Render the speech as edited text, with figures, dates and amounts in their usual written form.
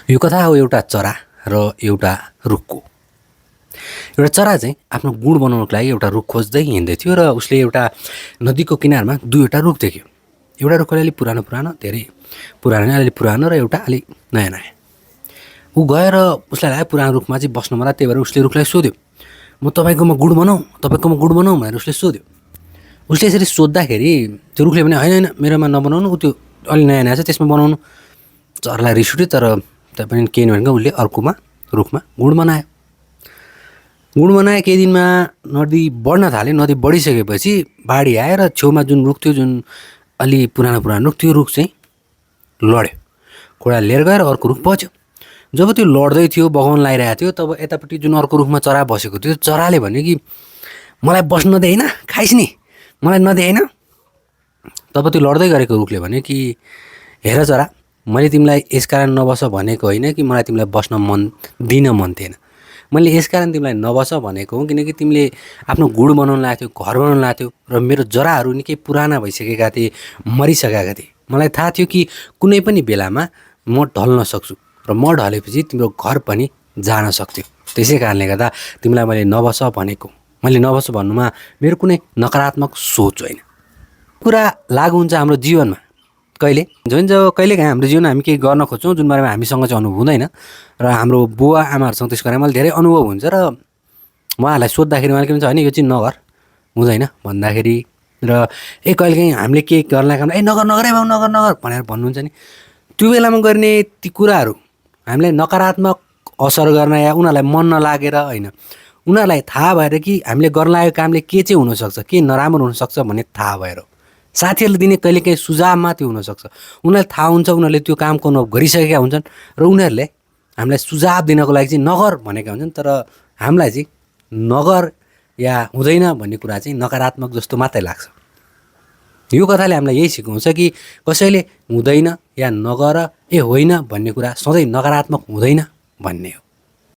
यो कथा हो एउटा चरा र एउटा रुखको। एउटा चरा चाहिँ आफ्नो गुड बनाउनको लागि एउटा रुख खोज्दै हिँड्दै थियो र उसले एउटा नदीको किनारमा दुईवटा रुख देख्यो। एउटा रुख अलिअलि पुरानो पुरानो, धेरै पुरानो नै, अलिअलि पुरानो र एउटा अलिक नयाँ नयाँ। ऊ गएर उसलाई लाग्यो पुरानो रुखमा चाहिँ बस्नु मलाई, त्यही भएर उसले रुखलाई सोध्यो, म तपाईँकोमा गुड बनाऊ भनेर उसले सोध्यो। उसले यसरी सोद्धाखेरि त्यो रुखले भने होइन होइन, मेरोमा नबनाउनु, ऊ त्यो अलि नयाँ नयाँ छ त्यसमा बनाउनु। चरालाई रिस उठ्यो, तर पनि केही नभनेको उसले अर्कोमा रुखमा गुड बनायो। गुड बनाए केही दिनमा नदी बढ्न थाल्यो। नदी बढिसकेपछि बाढी आएर छेउमा जुन रुख थियो, जुन अलि पुरानो पुरानो रुख, त्यो रुख चाहिँ लड्यो। खोडा लिएर गएर अर्को रुख बच्यो। जब त्यो लड्दै थियो, बगाउन लगाइरहेको थियो, तब यतापट्टि जुन अर्को रुखमा चरा बसेको थियो, चराले भन्यो कि मलाई बस्न नदे होइन, खाइस् नि, मलाई नदे होइन। तब त्यो लड्दै गरेको रुखले भन्यो कि हेर चरा, मैले तिमीलाई यसकारण नबस भनेको होइन कि मलाई तिमीलाई बस्न मन थिएन। मैले यसकारण तिमीलाई नबस भनेको हो किनकि तिमीले आफ्नो गुड बनाउन लागेको थियो, घर बनाउन लागेको थियो र मेरो जराहरू निकै पुराना भइसकेका थिए, मरिसकेका थिए। मलाई थाहा थियो कि कुनै पनि बेलामा म ढल्न सक्छु र म ढलेपछि तिम्रो घर पनि जान सक्थ्यो। त्यसै कारणले गर्दा तिमीलाई मैले नबस भनेको। मैले नबस भन्नुमा मेरो कुनै नकारात्मक सोच होइन। कुरा लागु हुन्छ हाम्रो जीवनमा कहिले जब कहिलेकाहीँ हाम्रो जीवनमा हामी केही गर्न खोज्छौँ जुन बारेमा हामीसँग चाहिँ अनुभव हुँदैन र हाम्रो बुवा आमाहरूसँग त्यसको बारेमा धेरै अनुभव हुन्छ र उहाँहरूलाई सोद्धाखेरि उहाँले के भन्छ, होइन यो चाहिँ नगर, हुँदैन भन्दाखेरि र कहिलेकाहीँ हामीले केही गर्नलाई काम नगर नगर बाबु नगर नगर भनेर भन्नुहुन्छ नि, त्यो बेलामा गर्ने ती कुराहरू हामीलाई नकारात्मक असर गर्न या उनीहरूलाई मन नलागेर होइन, उनीहरूलाई थाहा भएर कि हामीले गर्न लागेको कामले के चाहिँ हुनसक्छ, के नराम्रो हुनसक्छ भन्ने थाहा भएर। साथीहरूले दिने कहिलेकाहीँ सुझावमा त्यो हुनसक्छ। उनीहरूलाई थाहा हुन्छ, उनीहरूले त्यो कामको अनुभव गरिसकेका हुन्छन् र उनीहरूले हामीलाई सुझाव दिनको लागि चाहिँ नगर भनेका हुन्छन्, तर हामीलाई चाहिँ नगर या हुँदैन भन्ने कुरा चाहिँ नकारात्मक जस्तो मात्रै लाग्छ। यो कथाले हामीलाई यही सिकाउँछ कि कसैले हुँदैन या नगर होइन भन्ने कुरा सधैँ नकारात्मक हुँदैन भन्ने हो।